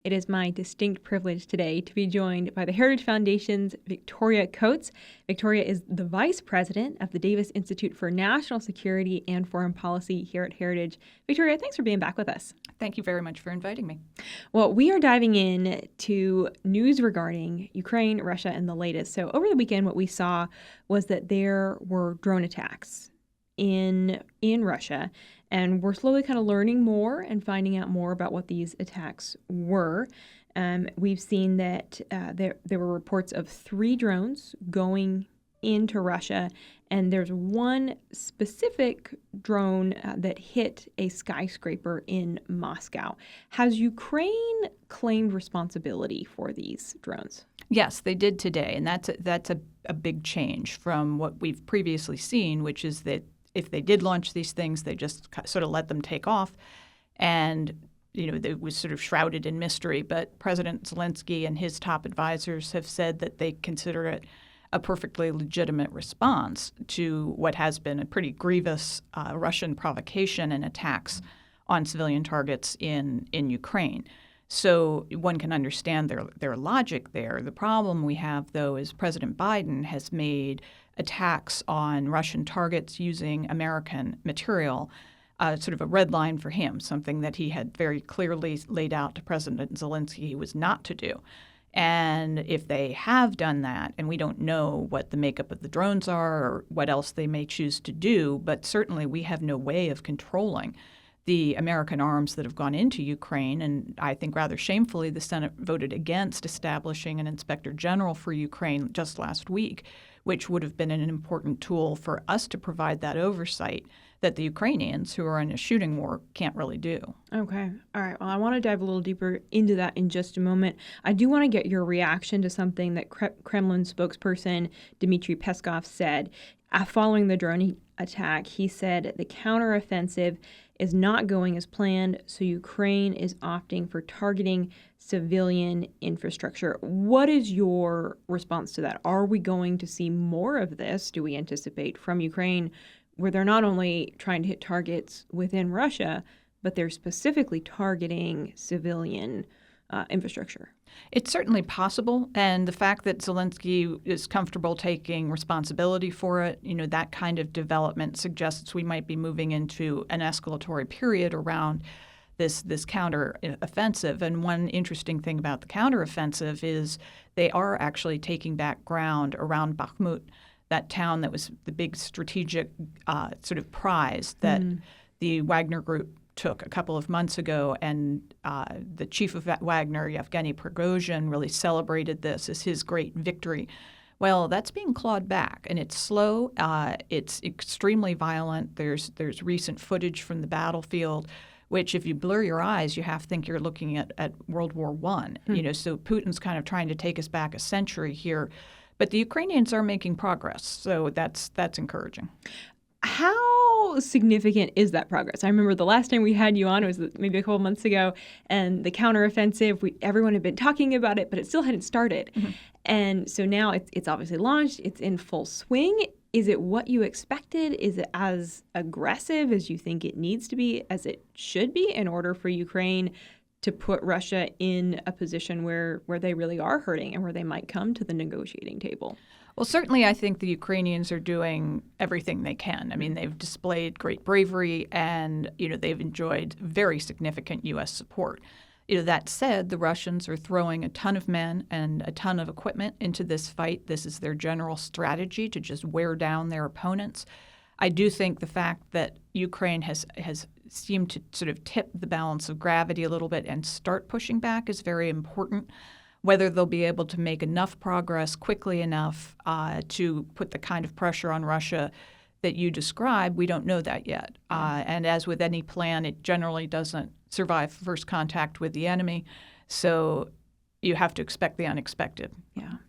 It is my distinct privilege today to be joined by the Heritage Foundation's Victoria Coates. Victoria is the Vice President of the Davis Institute for National Security and Foreign Policy here at Heritage. Victoria, thanks for being back with us. Thank you very much for inviting me. Well, we are diving in to news regarding Ukraine, Russia, and the latest. So over the weekend, what we saw was that there were drone attacks in Russia. And we're slowly kind of learning more and finding out more about what these attacks were. We've seen that there were reports of 3 drones going into Russia, and there's one specific drone that hit a skyscraper in Moscow. Has Ukraine claimed responsibility for these drones? Yes, they did today, and that's a big change from what we've previously seen, which is that if they did launch these things, they just sort of let them take off. And, it was sort of shrouded in mystery. But President Zelenskyy and his top advisors have said that they consider it a perfectly legitimate response to what has been a pretty grievous Russian provocation and attacks on civilian targets in Ukraine. So one can understand their logic there. The problem we have, though, is President Biden has made attacks on Russian targets using American material sort of a red line for him, something that he had very clearly laid out to President Zelenskyy he was not to do. And if they have done that, and we don't know what the makeup of the drones are or what else they may choose to do, but certainly we have no way of controlling the American arms that have gone into Ukraine. And I think rather shamefully, the Senate voted against establishing an inspector general for Ukraine just last week, which would have been an important tool for us to provide that oversight that the Ukrainians, who are in a shooting war, can't really do. Okay. All right. Well, I want to dive a little deeper into that in just a moment. I do want to get your reaction to something that Kremlin spokesperson Dmitry Peskov said. Following the drone attack, he said the counteroffensive is not going as planned, so Ukraine is opting for targeting civilian infrastructure. What is your response to that? Are we going to see more of this, do we anticipate, from Ukraine, where they're not only trying to hit targets within Russia, but they're specifically targeting civilian infrastructure? It's certainly possible, and the fact that Zelenskyy is comfortable taking responsibility for it, that kind of development suggests we might be moving into an escalatory period around this counteroffensive. And one interesting thing about the counteroffensive is they are actually taking back ground around Bakhmut, that town that was the big strategic sort of prize that the Wagner Group took a couple of months ago, and the chief of Wagner, Yevgeny Prigozhin, really celebrated this as his great victory. Well, that's being clawed back, and it's slow. It's extremely violent. There's recent footage from the battlefield, which, if you blur your eyes, you have to think you're looking at World War I. So Putin's kind of trying to take us back a century here, but the Ukrainians are making progress, so that's encouraging. How significant is that progress? I remember the last time we had you on, it was maybe a couple of months ago, and the counteroffensive, everyone had been talking about it, but it still hadn't started. Mm-hmm. And so now it's obviously launched. It's in full swing. Is it what you expected? Is it as aggressive as you think it needs to be, as it should be, in order for Ukraine to put Russia in a position where they really are hurting and where they might come to the negotiating table? Well, certainly I think the Ukrainians are doing everything they can. I mean, they've displayed great bravery and, they've enjoyed very significant U.S. support. That said, the Russians are throwing a ton of men and a ton of equipment into this fight. This is their general strategy, to just wear down their opponents. I do think the fact that Ukraine has seemed to sort of tip the balance of gravity a little bit and start pushing back is very important. Whether they'll be able to make enough progress quickly enough to put the kind of pressure on Russia that you described, we don't know that yet. And as with any plan, it generally doesn't survive first contact with the enemy. So you have to expect the unexpected.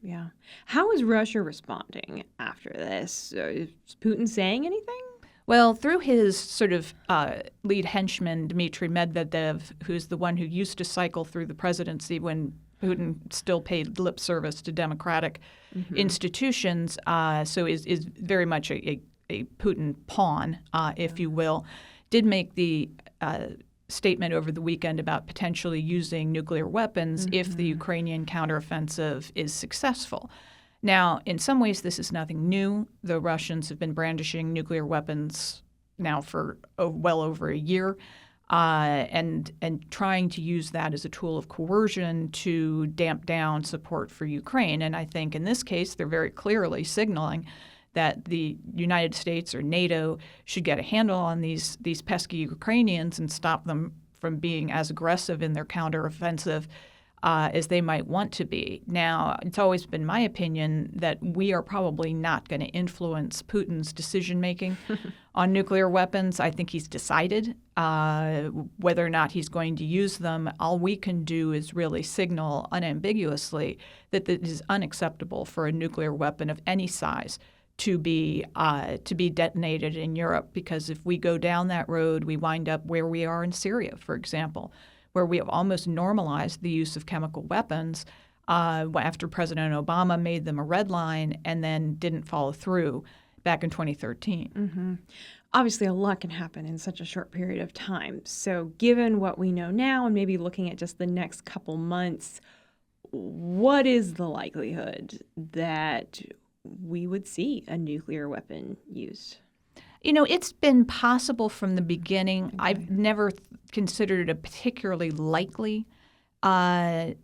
Yeah. How is Russia responding after this? Is Putin saying anything? Well, through his sort of lead henchman, Dmitry Medvedev, who's the one who used to cycle through the presidency when Putin still paid lip service to democratic institutions, so is very much a Putin pawn, if you will, did make the statement over the weekend about potentially using nuclear weapons if the Ukrainian counteroffensive is successful. Now, in some ways, this is nothing new. The Russians have been brandishing nuclear weapons now for well over a year, and trying to use that as a tool of coercion to damp down support for Ukraine. And I think in this case, they're very clearly signaling that the United States or NATO should get a handle on these pesky Ukrainians and stop them from being as aggressive in their counteroffensive as they might want to be. Now, it's always been my opinion that we are probably not going to influence Putin's decision-making on nuclear weapons. I think he's decided whether or not he's going to use them. All we can do is really signal unambiguously that it is unacceptable for a nuclear weapon of any size to be detonated in Europe, because if we go down that road, we wind up where we are in Syria, for example, where we have almost normalized the use of chemical weapons after President Obama made them a red line and then didn't follow through back in 2013. Mm-hmm. Obviously, a lot can happen in such a short period of time. So given what we know now and maybe looking at just the next couple months, what is the likelihood that we would see a nuclear weapon used? You know, it's been possible from the beginning. Okay. I've never considered it a particularly likely turn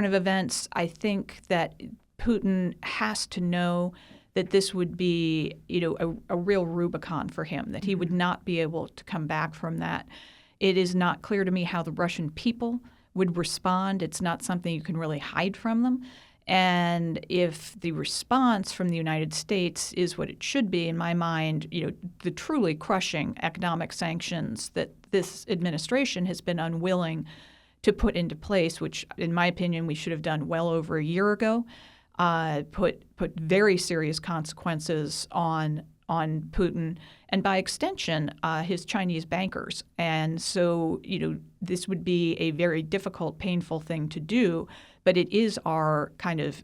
of events. I think that Putin has to know that this would be, a real Rubicon for him, that he would not be able to come back from that. It is not clear to me how the Russian people would respond. It's not something you can really hide from them. And if the response from the United States is what it should be, in my mind, the truly crushing economic sanctions that this administration has been unwilling to put into place, which, in my opinion, we should have done well over a year ago, put very serious consequences on Putin and, by extension, his Chinese bankers. And so, this would be a very difficult, painful thing to do, but it is our kind of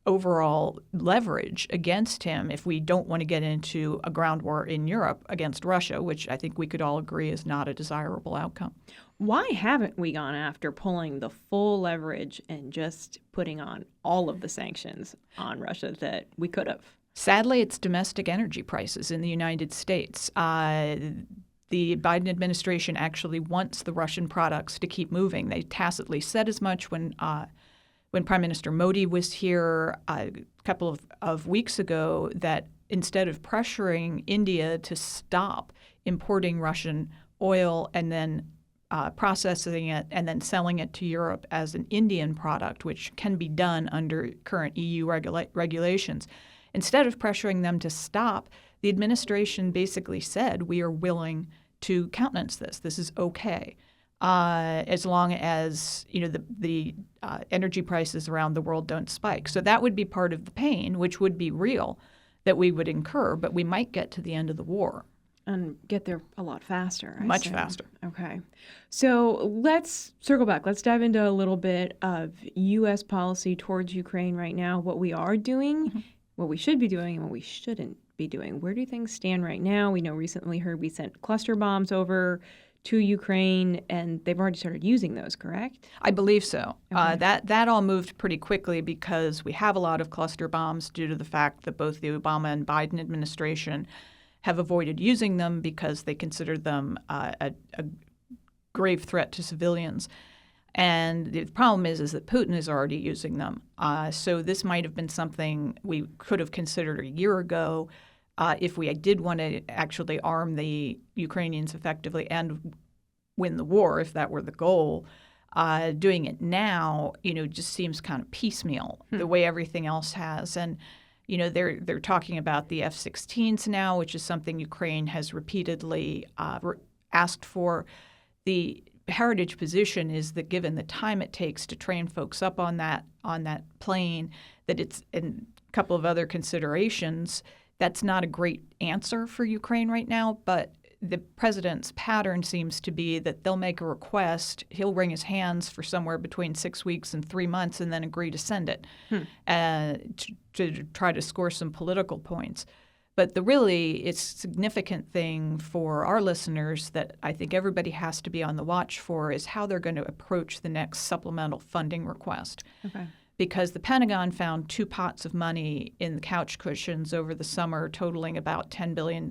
overall leverage against him if we don't want to get into a ground war in Europe against Russia, which I think we could all agree is not a desirable outcome. Why haven't we gone after pulling the full leverage and just putting on all of the sanctions on Russia that we could have? Sadly, it's domestic energy prices in the United States. The Biden administration actually wants the Russian products to keep moving. They tacitly said as much when Prime Minister Modi was here a couple of weeks ago, that instead of pressuring India to stop importing Russian oil and then processing it and then selling it to Europe as an Indian product, which can be done under current EU regulations, instead of pressuring them to stop, the administration basically said, we are willing to countenance this. This is okay. As long as the energy prices around the world don't spike. So that would be part of the pain, which would be real, that we would incur, but we might get to the end of the war. And get there a lot faster. Much faster. Okay. So let's circle back. Let's dive into a little bit of U.S. policy towards Ukraine right now, what we are doing, what we should be doing, and what we shouldn't be doing. Where do things stand right now? We know recently heard we sent cluster bombs over to Ukraine, and they've already started using those, correct? I believe so. Okay. That all moved pretty quickly because we have a lot of cluster bombs due to the fact that both the Obama and Biden administration have avoided using them because they consider them a grave threat to civilians. And the problem is that Putin is already using them. So this might have been something we could have considered a year ago. If we did want to actually arm the Ukrainians effectively and win the war, if that were the goal, doing it now, just seems kind of piecemeal, the way everything else has. And, they're talking about the F-16s now, which is something Ukraine has repeatedly asked for. The heritage position is that given the time it takes to train folks up on that plane, that it's and a couple of other considerations. That's not a great answer for Ukraine right now, but the president's pattern seems to be that they'll make a request, he'll wring his hands for somewhere between 6 weeks and 3 months and then agree to send it to try to score some political points. But it's significant thing for our listeners that I think everybody has to be on the watch for is how they're going to approach the next supplemental funding request. Okay. Because the Pentagon found 2 pots of money in the couch cushions over the summer totaling about $10 billion,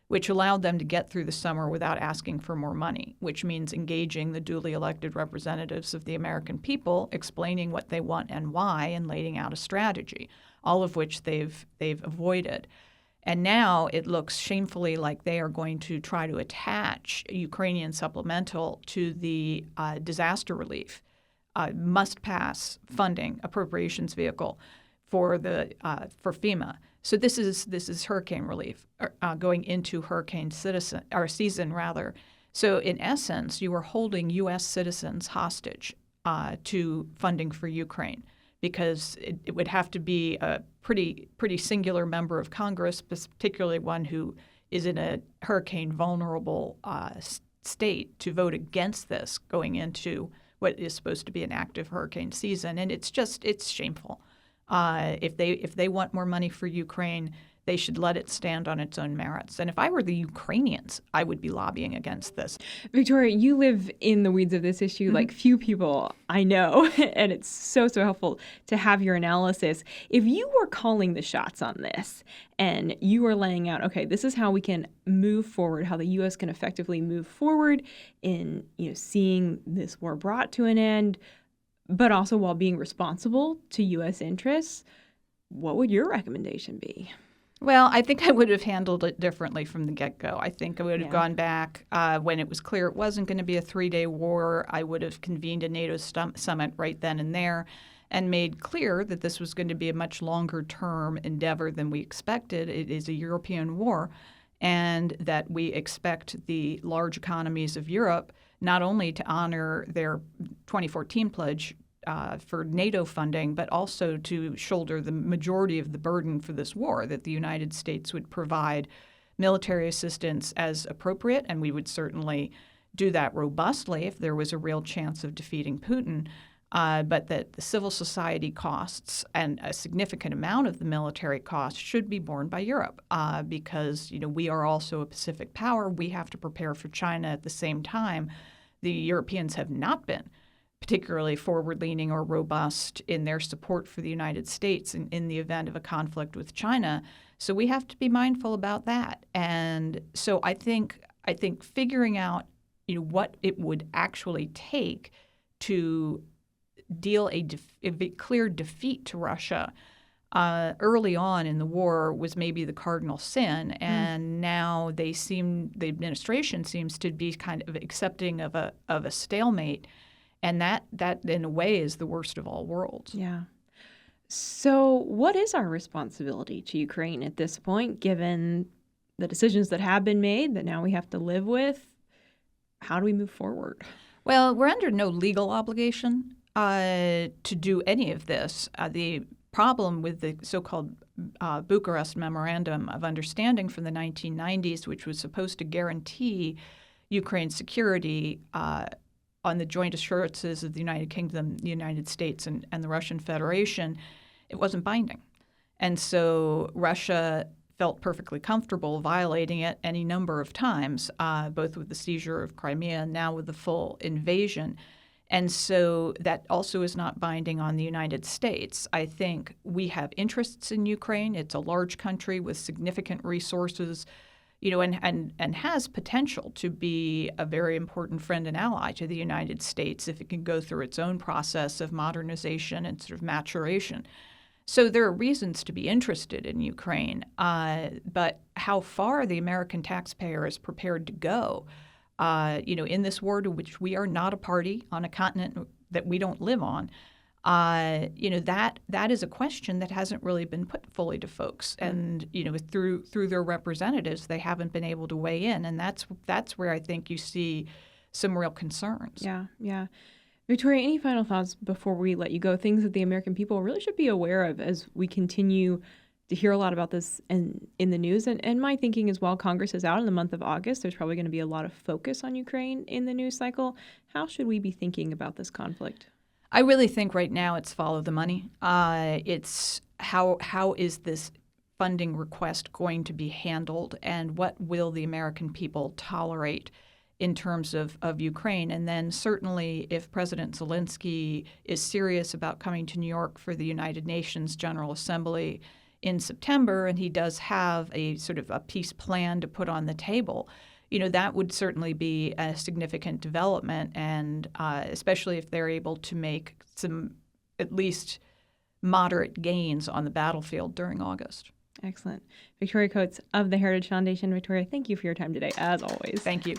which allowed them to get through the summer without asking for more money, which means engaging the duly elected representatives of the American people, explaining what they want and why, and laying out a strategy, all of which they've avoided. And now it looks shamefully like they are going to try to attach Ukrainian supplemental to the disaster relief must-pass funding appropriations vehicle for FEMA. So this is hurricane relief going into hurricane season rather. So in essence, you are holding U.S. citizens hostage to funding for Ukraine, because it would have to be a pretty singular member of Congress, particularly one who is in a hurricane vulnerable state, to vote against this going into what is supposed to be an active hurricane season. And it's shameful. If they want more money for Ukraine, they should let it stand on its own merits. And if I were the Ukrainians, I would be lobbying against this. Victoria, you live in the weeds of this issue like few people I know, and it's so helpful to have your analysis. If you were calling the shots on this and you were laying out, okay, this is how we can move forward, how the U.S. can effectively move forward in seeing this war brought to an end, but also while being responsible to U.S. interests, what would your recommendation be? Well, I think I would have handled it differently from the get-go. I think I would have gone back when it was clear it wasn't going to be a 3-day war. I would have convened a NATO summit right then and there and made clear that this was going to be a much longer-term endeavor than we expected. It is a European war, and that we expect the large economies of Europe not only to honor their 2014 pledge for NATO funding, but also to shoulder the majority of the burden for this war, that the United States would provide military assistance as appropriate, and we would certainly do that robustly if there was a real chance of defeating Putin, but that the civil society costs and a significant amount of the military costs should be borne by Europe because we are also a Pacific power. We have to prepare for China at the same time. The Europeans have not been particularly forward-leaning or robust in their support for the United States in the event of a conflict with China. So we have to be mindful about that. And so I think figuring out what it would actually take to deal a clear defeat to Russia early on in the war was maybe the cardinal sin, and now the administration seems to be kind of accepting of a stalemate. And that in a way is the worst of all worlds. Yeah. So what is our responsibility to Ukraine at this point, given the decisions that have been made that now we have to live with? How do we move forward? Well, we're under no legal obligation to do any of this. The problem with the so-called Bucharest Memorandum of Understanding from the 1990s, which was supposed to guarantee Ukraine's security on the joint assurances of the United Kingdom, the United States, and the Russian Federation, it wasn't binding. And so Russia felt perfectly comfortable violating it any number of times, both with the seizure of Crimea and now with the full invasion. And so that also is not binding on the United States. I think we have interests in Ukraine. It's a large country with significant resources, and has potential to be a very important friend and ally to the United States if it can go through its own process of modernization and sort of maturation. So there are reasons to be interested in Ukraine, but how far the American taxpayer is prepared to go, in this war to which we are not a party on a continent that we don't live on, that is a question that hasn't really been put fully to folks, and through their representatives, they haven't been able to weigh in, and that's where I think you see some real concerns. Yeah. Victoria, any final thoughts before we let you go? Things that the American people really should be aware of as we continue to hear a lot about this in the news, and my thinking as well. Congress is out in the month of August. There's probably going to be a lot of focus on Ukraine in the news cycle. How should we be thinking about this conflict? I really think right now it's follow the money. It's how is this funding request going to be handled, and what will the American people tolerate in terms of Ukraine? And then certainly if President Zelenskyy is serious about coming to New York for the United Nations General Assembly in September, and he does have a sort of a peace plan to put on the table, that would certainly be a significant development, and especially if they're able to make some at least moderate gains on the battlefield during August. Excellent. Victoria Coates of the Heritage Foundation. Victoria, thank you for your time today, as always. Thank you.